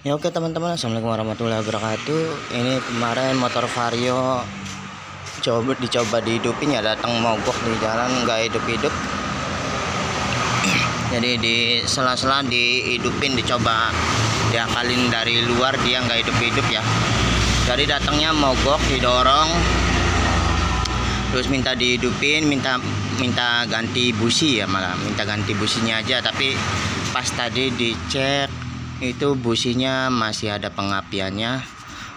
Ya oke teman-teman, assalamualaikum warahmatullahi wabarakatuh. Ini kemarin motor Vario dicoba dihidupin ya, datang mogok di jalan nggak hidup-hidup. Jadi di sela-sela dihidupin, dicoba diakalin dari luar, dia nggak hidup-hidup ya. Dari datangnya mogok, didorong, terus minta dihidupin, minta ganti busi ya, malah minta ganti businya aja. Tapi pas tadi dicek itu businya masih ada pengapiannya.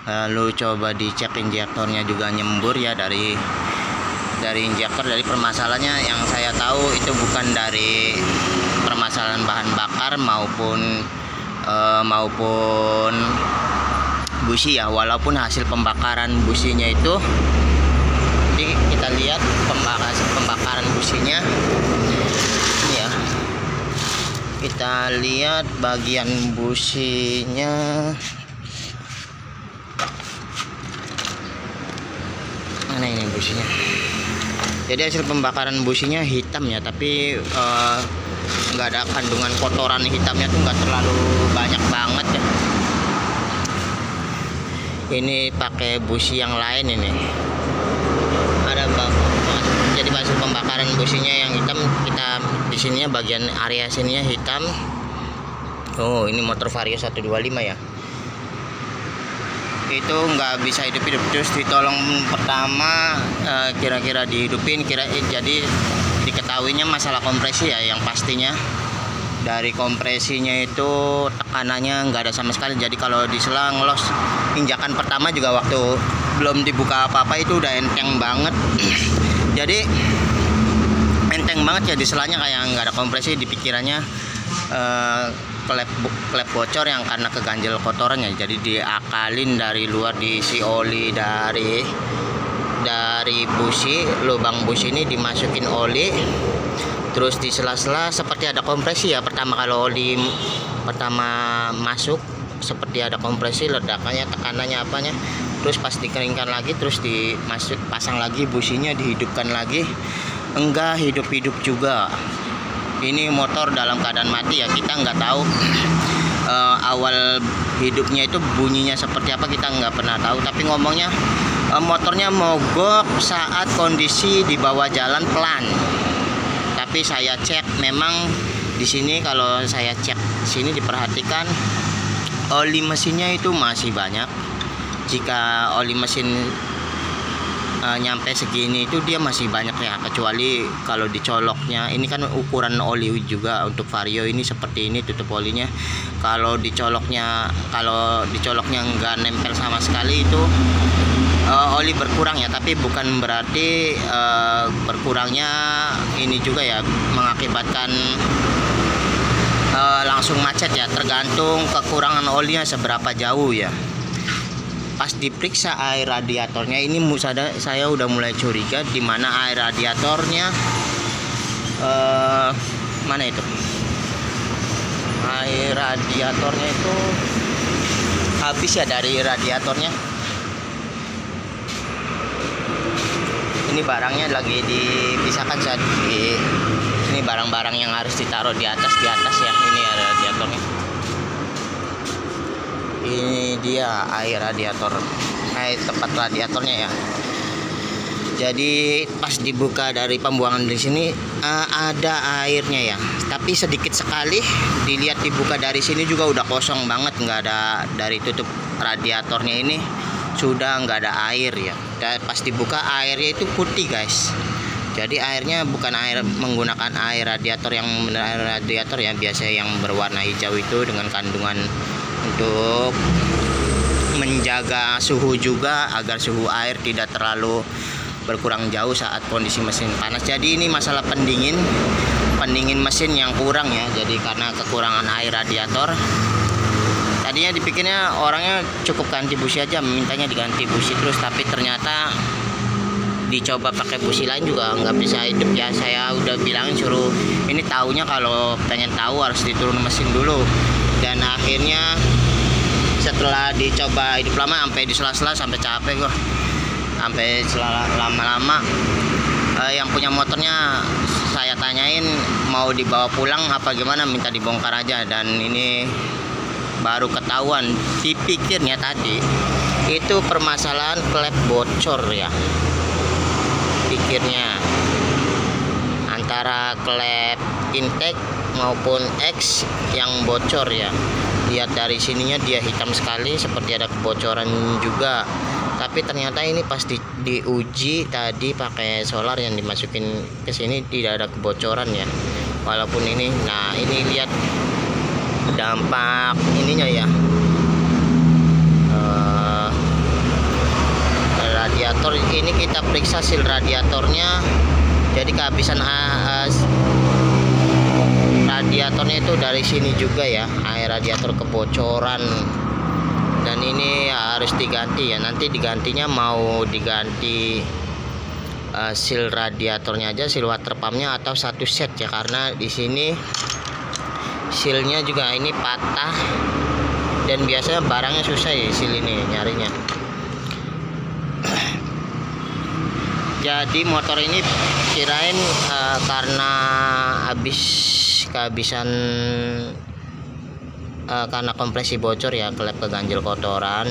Lalu coba dicek injektornya juga nyembur ya, dari injektor. Dari permasalahannya yang saya tahu itu bukan dari permasalahan bahan bakar maupun busi ya, walaupun hasil pembakaran businya itu, jadi kita lihat pembakaran businya ini ya. Kita lihat bagian businya. Mana ini businya? Jadi hasil pembakaran businya hitam ya, tapi nggak ada kandungan kotoran hitamnya tuh, nggak terlalu banyak banget ya. Ini pakai busi yang lain ini. Ada jadi hasil pembakaran businya yang hitam. Kita di sininya bagian area sininya hitam. Oh, ini motor Vario 125 ya. Itu nggak bisa hidup-hidup, terus ditolong pertama kira-kira dihidupin, jadi diketahuinya masalah kompresi ya, yang pastinya dari kompresinya itu tekanannya nggak ada sama sekali. Jadi kalau diselang los injakan pertama juga waktu belum dibuka apa-apa itu udah enteng banget. Jadi enteng banget ya, diselanya kayak nggak ada kompresi. Dipikirannya klep bocor yang karena keganjel kotorannya. Jadi diakalin dari luar, diisi oli dari busi, lubang busi ini dimasukin oli, terus di sela-sela seperti ada kompresi ya. Kalau oli pertama masuk seperti ada kompresi, ledakannya, tekanannya, apanya. Terus pas dikeringkan lagi, terus pasang lagi businya, dihidupkan lagi, enggak hidup-hidup juga. Ini motor dalam keadaan mati ya, kita nggak tahu awal hidupnya itu bunyinya seperti apa, kita nggak pernah tahu. Tapi ngomongnya motornya mogok saat kondisi di bawah jalan pelan. Tapi saya cek memang di sini, kalau saya cek sini diperhatikan oli mesinnya itu masih banyak. Jika oli mesin nyampe segini itu dia masih banyak ya, kecuali kalau dicoloknya. Ini kan ukuran oli juga untuk Vario ini seperti ini tutup olinya. Kalau dicoloknya nggak nempel sama sekali itu oli berkurang ya, tapi bukan berarti berkurangnya ini juga ya mengakibatkan langsung macet ya, tergantung kekurangan olinya seberapa jauh ya. Pas diperiksa air radiatornya ini saya udah mulai curiga di mana air radiatornya. Mana itu? Air radiatornya itu habis ya dari radiatornya. Ini barangnya lagi dipisahkan saat ini barang-barang yang harus ditaruh di atas ya. Ini ada radiatornya. Ini dia air tempat radiatornya ya. Jadi pas dibuka dari pembuangan di sini ada airnya ya, tapi sedikit sekali. Dilihat dibuka dari sini juga udah kosong banget, nggak ada. Dari tutup radiatornya ini sudah nggak ada air ya. Dan pas dibuka airnya itu putih guys. Jadi airnya bukan menggunakan air radiator yang benar air radiator ya, biasanya yang berwarna hijau itu dengan kandungan untuk menjaga suhu juga, agar suhu air tidak terlalu berkurang jauh saat kondisi mesin panas. Jadi ini masalah pendingin mesin yang kurang ya. Jadi karena kekurangan air radiator. Tadinya dipikirnya orangnya cukup ganti busi aja, mintanya diganti busi terus, tapi ternyata dicoba pakai busi lain juga nggak bisa hidup ya. Saya udah bilangin suruh ini, taunya kalau pengen tahu harus diturun mesin dulu. Dan akhirnya setelah dicoba hidup lama sampai di sela-sela, sampai capek gua, sampai lama-lama yang punya motornya saya tanyain mau dibawa pulang apa gimana, minta dibongkar aja. Dan ini baru ketahuan dipikirnya tadi itu permasalahan klep bocor ya, pikirnya antara klep intake maupun X yang bocor ya. Lihat dari sininya dia hitam sekali seperti ada kebocoran juga, tapi ternyata ini pas diuji tadi pakai solar yang dimasukin ke sini tidak ada kebocoran ya, walaupun ini. Nah ini lihat dampak ininya ya, radiator ini kita periksa sil radiatornya. Jadi kehabisan radiatornya itu dari sini juga ya, air radiator kebocoran, dan ini harus diganti ya. Nanti digantinya mau diganti seal radiatornya aja, seal water pumpnya, atau satu set ya, karena di sini sealnya juga ini patah dan biasanya barangnya susah ya seal ini nyarinya. Jadi motor ini kirain karena kehabisan karena kompresi bocor ya, klep keganjil kotoran,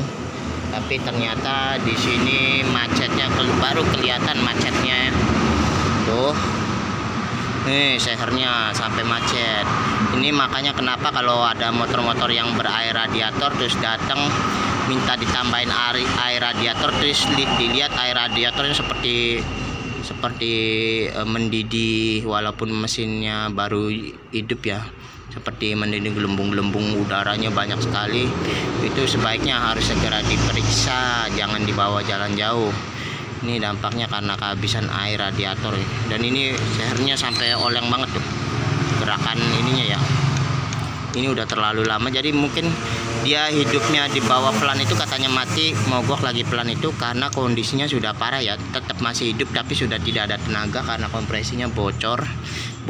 tapi ternyata di sini macetnya baru kelihatan macetnya tuh. Nih sehernya sampai macet. Ini makanya kenapa kalau ada motor-motor yang berair radiator terus datang minta ditambahin air radiator, terus dilihat air radiatornya seperti mendidih walaupun mesinnya baru hidup ya, seperti mendidih, gelembung-gelembung udaranya banyak sekali. Itu sebaiknya harus segera diperiksa, jangan dibawa jalan jauh. Ini dampaknya karena kehabisan air radiator ya. Dan ini sehernya sampai oleng banget tuh gerakan ininya ya. Ini udah terlalu lama, jadi mungkin dia hidupnya di bawah pelan itu katanya mati, mogok lagi pelan itu karena kondisinya sudah parah ya. Tetap masih hidup tapi sudah tidak ada tenaga karena kompresinya bocor.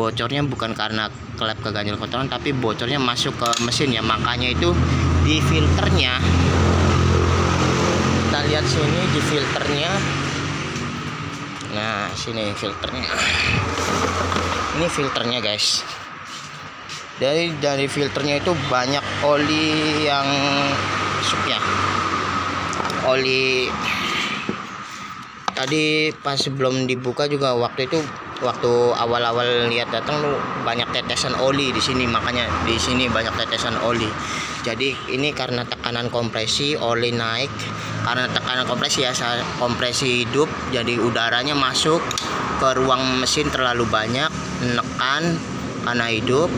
Bocornya bukan karena klep keganjil kotoran, tapi bocornya masuk ke mesin ya, makanya itu di filternya. Kita lihat sini di filternya. Nah sini filternya, ini filternya guys. Dari filternya itu banyak oli yang masuk ya. Oli tadi pas sebelum dibuka juga, waktu awal-awal lihat datang tuh banyak tetesan oli di sini, makanya di sini banyak tetesan oli. Jadi ini karena tekanan kompresi, oli naik karena tekanan kompresi ya, kompresi hidup, jadi udaranya masuk ke ruang mesin terlalu banyak, menekan karena hidup,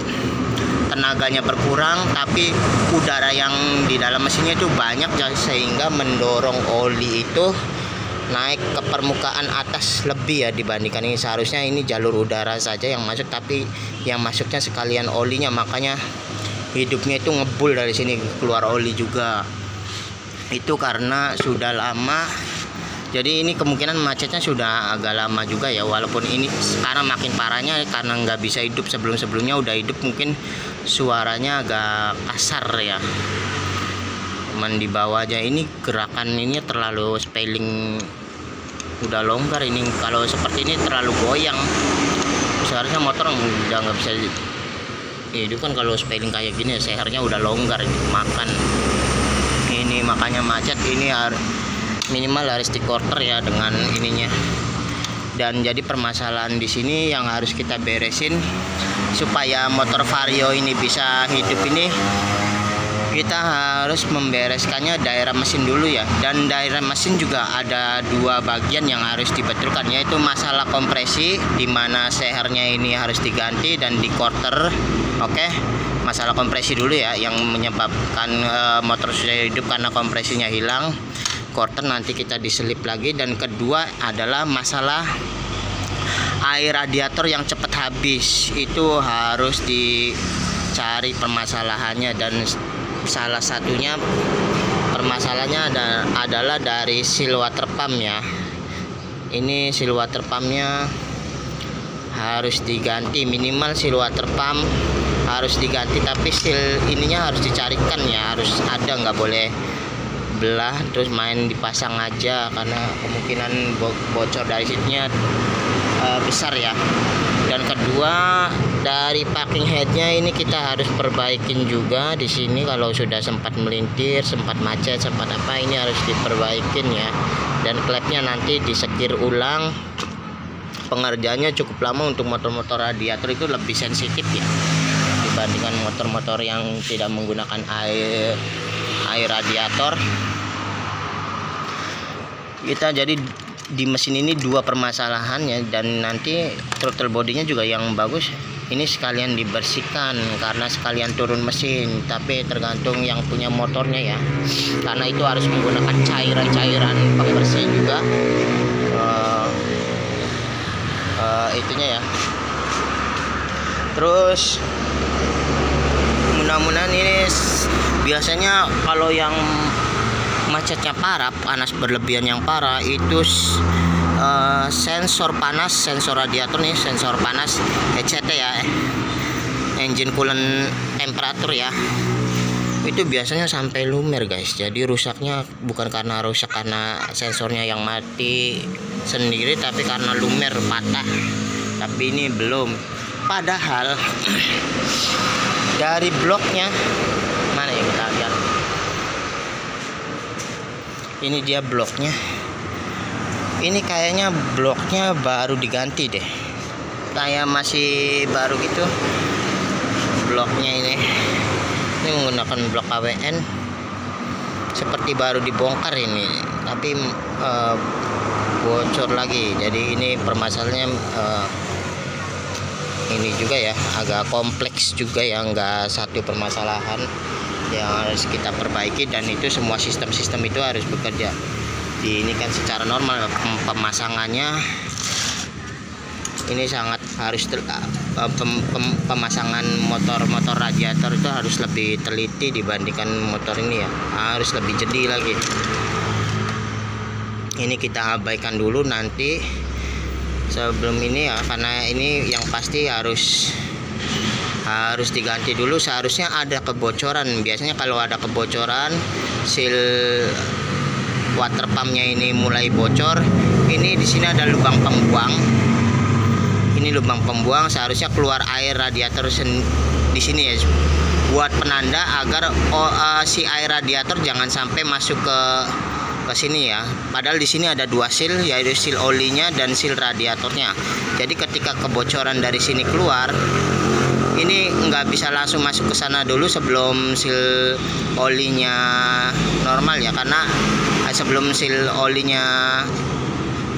tenaganya berkurang, tapi udara yang di dalam mesinnya itu banyak sehingga mendorong oli itu naik ke permukaan atas lebih ya dibandingkan ini. Seharusnya ini jalur udara saja yang masuk, tapi yang masuknya sekalian olinya, makanya hidupnya itu ngebul dari sini, keluar oli juga. Itu karena sudah lama. Jadi ini kemungkinan macetnya sudah agak lama juga ya, walaupun ini sekarang makin parahnya karena nggak bisa hidup. Sebelum-sebelumnya udah hidup, mungkin suaranya agak kasar ya, cuman di bawah aja. Ini gerakan ini terlalu spelling udah longgar, ini kalau seperti ini terlalu goyang. Seharusnya motor udah nggak bisa hidup kan kalau spelling kayak gini, sehernya udah longgar makan. Ini makanya macet, ini minimal harus di quarter ya dengan ininya. Dan jadi permasalahan di sini yang harus kita beresin supaya motor Vario ini bisa hidup ini, kita harus membereskannya daerah mesin dulu ya. Dan daerah mesin juga ada dua bagian yang harus dibetulkan, yaitu masalah kompresi, dimana sehernya ini harus diganti, dan di quarter. Oke, masalah kompresi dulu ya, yang menyebabkan motor sudah hidup karena kompresinya hilang. Quarter nanti kita diselip lagi. Dan kedua adalah masalah air radiator yang cepat habis, itu harus dicari permasalahannya. Dan salah satunya permasalahannya adalah dari seal water pump ya. Ini seal water pumpnya harus diganti, minimal seal water pump harus diganti, tapi seal ininya harus dicarikan ya, harus ada, nggak boleh belah terus main dipasang aja, karena kemungkinan bocor dari situnya besar ya. Dan kedua, dari packing headnya ini kita harus perbaikin juga di sini. Kalau sudah sempat melintir, sempat macet, sempat apa, ini harus diperbaikin ya. Dan klepnya nanti disekir ulang. Pengerjaannya cukup lama untuk motor-motor radiator itu lebih sensitif ya dibandingkan motor-motor yang tidak menggunakan air radiator. Kita jadi di mesin ini dua permasalahannya, dan nanti throttle bodinya juga yang bagus ini sekalian dibersihkan karena sekalian turun mesin, tapi tergantung yang punya motornya ya, karena itu harus menggunakan cairan pembersih juga itunya ya. Terus mudah-mudahan ini, biasanya kalau yang macetnya parah, panas berlebihan yang parah itu sensor panas, sensor radiator nih, sensor panas ECT ya, engine coolant temperature ya, itu biasanya sampai lumer guys. Jadi rusaknya bukan karena rusak karena sensornya yang mati sendiri, tapi karena lumer patah. Tapi ini belum, padahal dari bloknya mana ya, kita lihat. Ini dia bloknya. Ini kayaknya bloknya baru diganti deh. Kayak masih baru gitu bloknya ini. Ini menggunakan blok AWN. Seperti baru dibongkar ini, tapi bocor lagi. Jadi ini permasalahannya ini juga ya, agak kompleks juga ya, nggak satu permasalahan yang harus kita perbaiki. Dan itu semua sistem-sistem itu harus bekerja ini kan secara normal. Pemasangannya ini sangat harus pemasangan motor radiator itu harus lebih teliti dibandingkan motor ini ya, harus lebih jeli lagi. Ini kita abaikan dulu nanti sebelum ini ya, karena ini yang pasti harus diganti dulu. Seharusnya ada kebocoran. Biasanya kalau ada kebocoran, seal water pumpnya ini mulai bocor. Ini di sini ada lubang pembuang. Ini lubang pembuang, seharusnya keluar air radiator di sini ya, buat penanda agar si air radiator jangan sampai masuk ke sini ya. Padahal di sini ada dua seal, yaitu seal olinya dan seal radiatornya. Jadi ketika kebocoran dari sini keluar, ini nggak bisa langsung masuk ke sana dulu sebelum seal olinya normal ya, karena sebelum seal olinya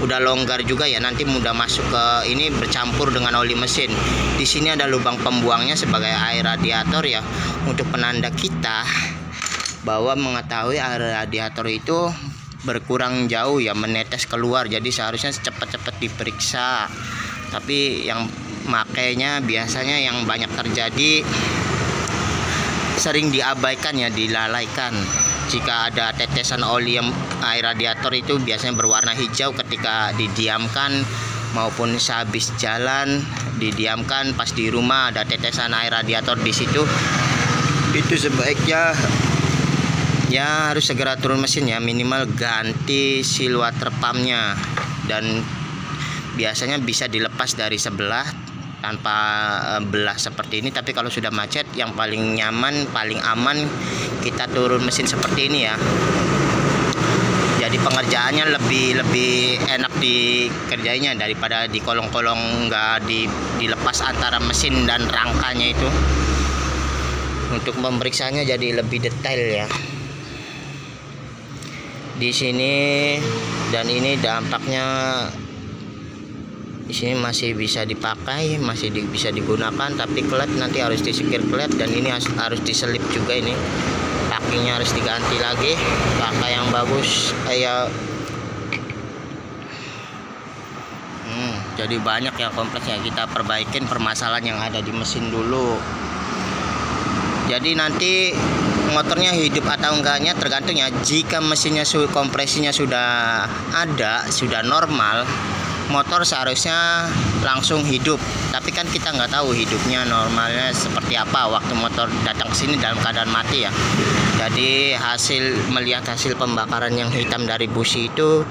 udah longgar juga ya, nanti mudah masuk ke ini, bercampur dengan oli mesin. Di sini ada lubang pembuangnya sebagai air radiator ya, untuk penanda kita bahwa mengetahui air radiator itu berkurang jauh ya, menetes keluar. Jadi seharusnya cepat-cepat diperiksa. Tapi yang makanya biasanya yang banyak terjadi sering diabaikan ya, dilalaikan. Jika ada tetesan oli air radiator itu biasanya berwarna hijau ketika didiamkan, maupun sehabis jalan didiamkan, pas di rumah ada tetesan air radiator di situ. Itu sebaiknya ya harus segera turun mesin ya, minimal ganti seal water pumpnya. Dan biasanya bisa dilepas dari sebelah tanpa belah seperti ini. Tapi kalau sudah macet, yang paling nyaman, paling aman kita turun mesin seperti ini ya. Jadi pengerjaannya lebih enak dikerjainya daripada di kolong-kolong nggak dilepas antara mesin dan rangkanya itu. Untuk memeriksanya jadi lebih detail ya. Di sini dan ini dampaknya di sini masih bisa dipakai, masih bisa digunakan, tapi klep nanti harus disekir klep, dan ini harus diselip juga. Ini packingnya harus diganti lagi, pakai yang bagus kayak jadi banyak ya kompleksnya. Kita perbaikin permasalahan yang ada di mesin dulu. Jadi nanti motornya hidup atau enggaknya tergantung ya. Jika mesinnya kompresinya sudah ada, sudah normal, motor seharusnya langsung hidup. Tapi kan kita nggak tahu hidupnya normalnya seperti apa waktu motor datang ke sini dalam keadaan mati ya. Jadi melihat hasil pembakaran yang hitam dari busi itu,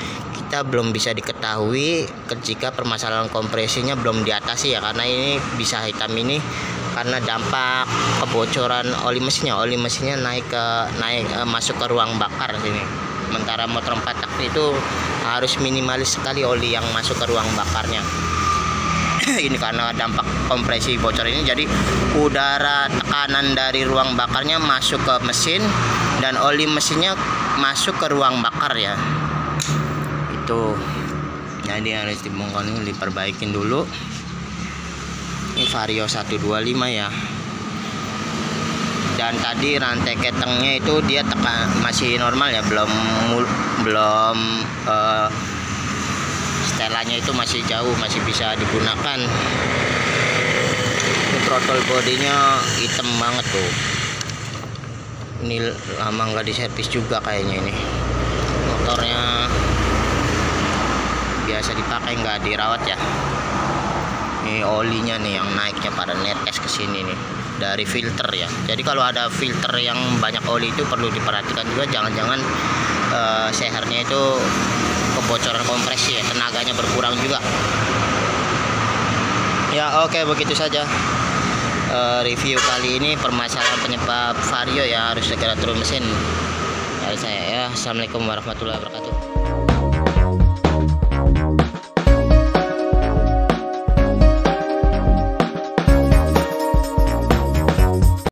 kita belum bisa diketahui jika permasalahan kompresinya belum diatasi ya, karena ini bisa hitam ini karena dampak kebocoran oli mesinnya naik masuk ke ruang bakar sini. Sementara motor 4 tak itu harus minimalis sekali oli yang masuk ke ruang bakarnya. Ini karena dampak kompresi bocor ini, jadi udara tekanan dari ruang bakarnya masuk ke mesin dan oli mesinnya masuk ke ruang bakar ya. Itu jadi harus dibongkar, diperbaikin dulu. Ini Vario 125 ya. Dan tadi rantai ketengnya itu dia masih normal ya, belum setelannya itu masih jauh, masih bisa digunakan. Ini throttle bodinya hitam banget tuh. Ini lama nggak diservis juga kayaknya ini. Motornya biasa dipakai, nggak dirawat ya. Ini olinya nih yang naiknya pada netes ke sini nih dari filter ya. Jadi kalau ada filter yang banyak oli itu perlu diperhatikan juga, jangan-jangan sehernya itu kebocoran kompresi ya, tenaganya berkurang juga. Ya oke, begitu saja review kali ini permasalahan penyebab Vario ya harus segera turun mesin dari saya ya. Assalamualaikum warahmatullahi wabarakatuh.